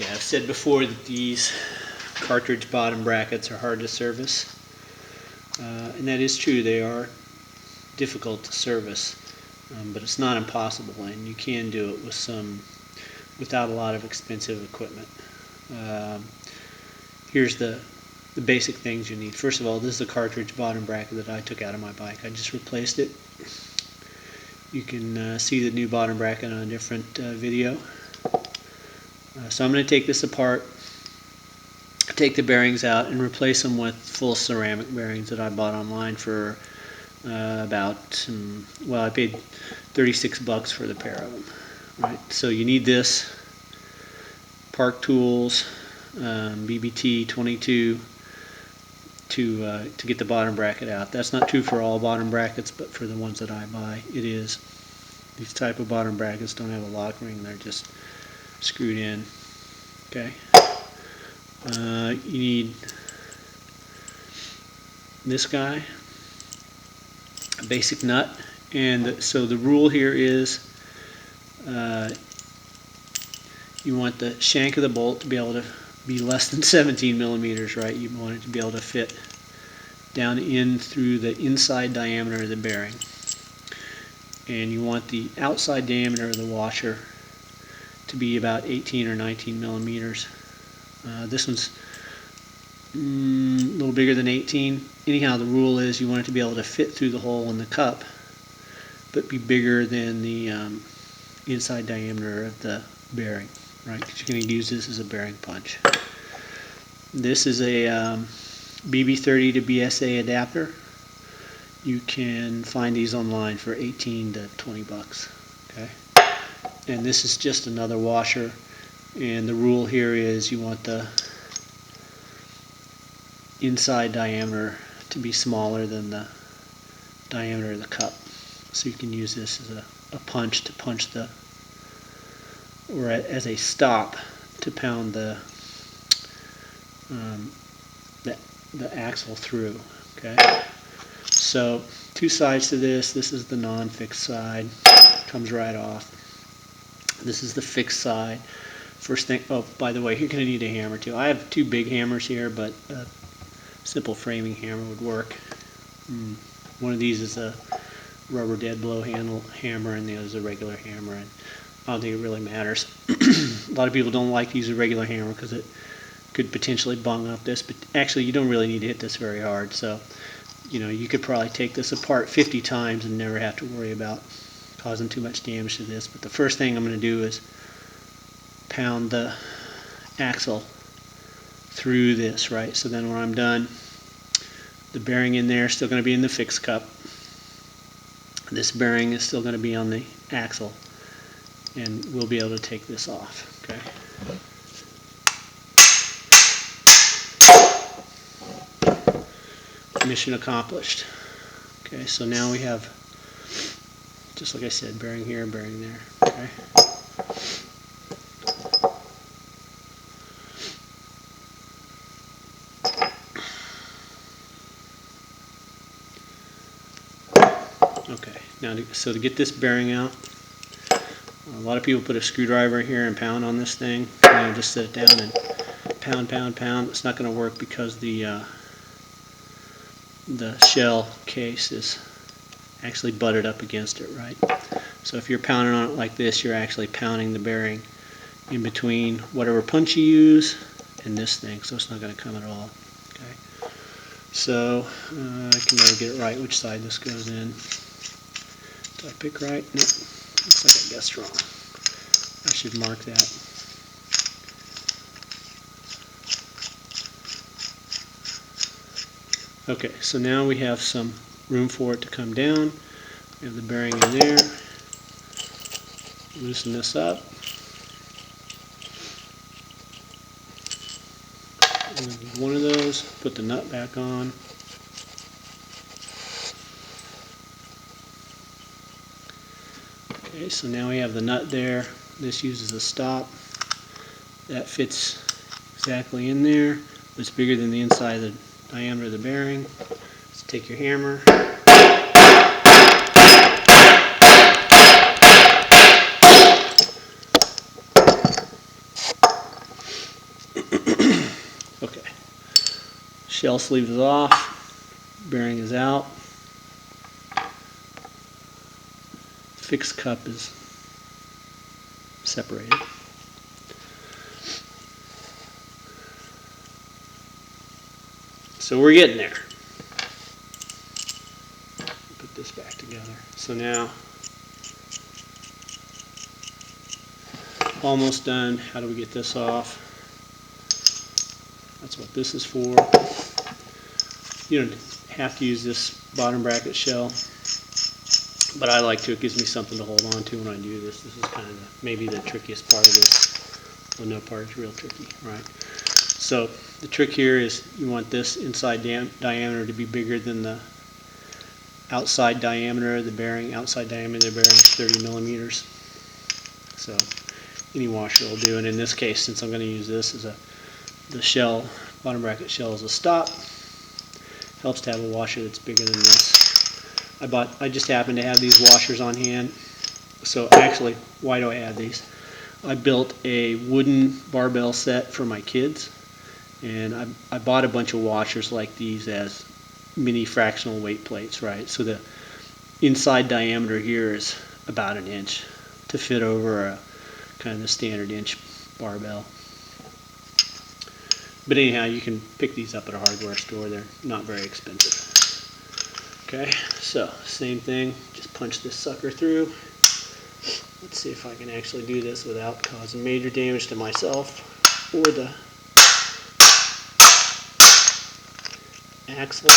Okay, I've said before that these cartridge bottom brackets are hard to service, and that is true. They are difficult to service, but it's not impossible, and you can do it without a lot of expensive equipment. Here's the basic things you need. First of all, this is a cartridge bottom bracket that I took out of my bike. I just replaced it. You can see the new bottom bracket on a different video. So I'm going to take this apart, take the bearings out, and replace them with full ceramic bearings that I bought online for well, I paid $36 for the pair of them. Right. So you need this, Park Tools, BBT 22 to get the bottom bracket out. That's not true for all bottom brackets, but for the ones that I buy, it is. These type of bottom brackets don't have a lock ring; they're just screwed in. Okay. You need this guy, a basic nut, and so the rule here is you want the shank of the bolt to be able to be less than 17 millimeters, right? You want it to be able to fit down in through the inside diameter of the bearing, and you want the outside diameter of the washer to be about 18 or 19 millimeters. This one's a little bigger than 18. Anyhow, the rule is you want it to be able to fit through the hole in the cup, but be bigger than the inside diameter of the bearing, right? Because you're going to use this as a bearing punch. This is a BB30 to BSA adapter. You can find these online for 18 to 20 bucks. Okay. And this is just another washer, and the rule here is you want the inside diameter to be smaller than the diameter of the cup, so you can use this as a punch to punch the, or as a stop to pound the axle through. Okay, so two sides to this. This is the non-fixed side, comes right off. This is the fixed side. First thing, oh, by the way, you're going to need a hammer too. I have two big hammers here, but a simple framing hammer would work. One of these is a rubber dead blow handle hammer, and the other is a regular hammer, and I don't think it really matters. A lot of people don't like to use a regular hammer because it could potentially bung up this, but actually you don't really need to hit this very hard. So, you could probably take this apart 50 times and never have to worry about causing too much damage to this. But the first thing I'm going to do is pound the axle through this, right? So then when I'm done, the bearing in there is still going to be in the fixed cup. This bearing is still going to be on the axle, and we'll be able to take this off. Okay. Mission accomplished. Okay, so now we have, just like I said, bearing here, bearing there. Okay. Okay, now so to get this bearing out, a lot of people put a screwdriver here and pound on this thing. Just set it down and pound, pound, pound. It's not going to work because the shell case is actually butted up against it, right? So if you're pounding on it like this, you're actually pounding the bearing in between whatever punch you use and this thing, so it's not going to come at all. Okay. So I can never get it right which side this goes in. Did I pick right? Nope. Looks like I guessed wrong. I should mark that. Okay, so now we have some room for it to come down. We have the bearing in there. Loosen this up. One of those, put the nut back on. Okay, so now we have the nut there. This uses a stop. That fits exactly in there. It's bigger than the inside of the diameter of the bearing. So take your hammer. Shell sleeve is off, bearing is out, fixed cup is separated. So we're getting there. Put this back together. So now, almost done. How do we get this off? That's what this is for. You don't have to use this bottom bracket shell, but I like to. It gives me something to hold on to when I do this. This is kind of maybe the trickiest part of this. Well, no part is real tricky, right? So the trick here is you want this inside diameter to be bigger than the outside diameter of the bearing. Outside diameter of the bearing is 30 millimeters. So any washer will do. And in this case, since I'm going to use this as the shell, bottom bracket shell as a stop, helps to have a washer that's bigger than this. I just happen to have these washers on hand. So actually, why do I add these? I built a wooden barbell set for my kids, and I bought a bunch of washers like these as mini fractional weight plates, right? So the inside diameter here is about 1 inch to fit over a kind of the standard inch barbell. But anyhow, you can pick these up at a hardware store. They're not very expensive. Okay, so same thing, just punch this sucker through. Let's see if I can actually do this without causing major damage to myself or the axle.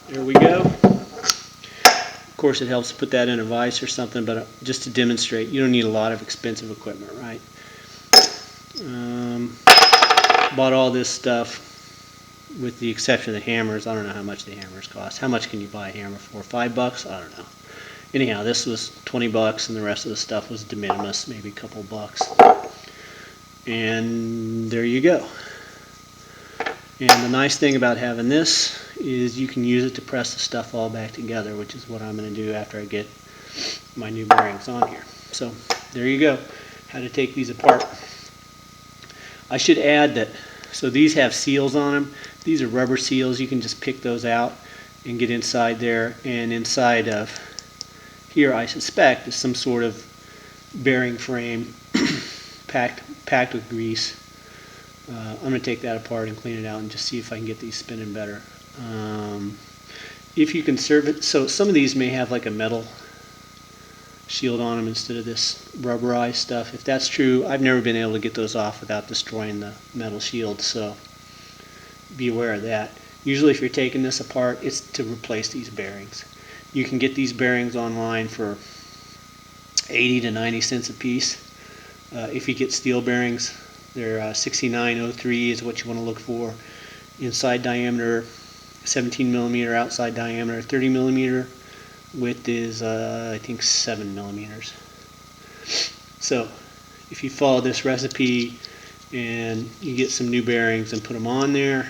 There we go. Of course, it helps to put that in a vise or something, but just to demonstrate, you don't need a lot of expensive equipment, right? Bought all this stuff with the exception of the hammers. I don't know how much the hammers cost. How much can you buy a hammer for? $5? I don't know. Anyhow, this was 20 bucks and the rest of the stuff was de minimis, maybe a couple bucks. And there you go. And the nice thing about having this is you can use it to press the stuff all back together, which is what I'm going to do after I get my new bearings on here. So there you go, how to take these apart. I should add that, so these have seals on them. These are rubber seals. You can just pick those out and get inside there. And inside of here, I suspect, is some sort of bearing frame packed with grease. I'm going to take that apart and clean it out and just see if I can get these spinning better. If you can serve it, so some of these may have like a metal shield on them instead of this rubberized stuff. If that's true, I've never been able to get those off without destroying the metal shield, so be aware of that. Usually if you're taking this apart, it's to replace these bearings. You can get these bearings online for 80 to 90 cents a piece. If you get steel bearings, they're 6903 is what you want to look for. Inside diameter 17 millimeter, outside diameter 30 millimeter. Width is I think 7 millimeters. So if you follow this recipe and you get some new bearings and put them on there,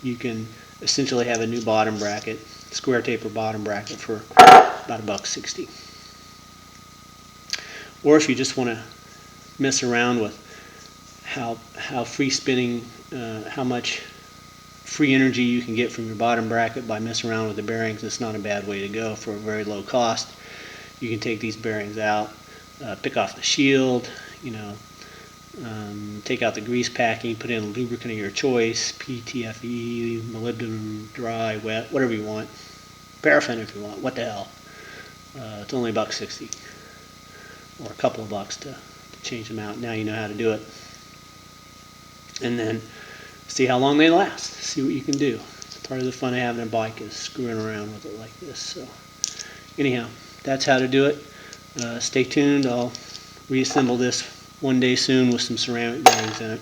you can essentially have a new bottom bracket, square taper bottom bracket, for about $1.60. Or if you just want to mess around with how free spinning, how much free energy you can get from your bottom bracket by messing around with the bearings, it's not a bad way to go for a very low cost. You can take these bearings out, pick off the shield, take out the grease packing, put in a lubricant of your choice, PTFE, molybdenum, dry, wet, whatever you want. Paraffin if you want, what the hell. It's only $1.60 or a couple of bucks to change them out. Now you know how to do it. And then see how long they last. See what you can do. Part of the fun of having a bike is screwing around with it like this. So anyhow, that's how to do it. Stay tuned. I'll reassemble this one day soon with some ceramic bearings in it.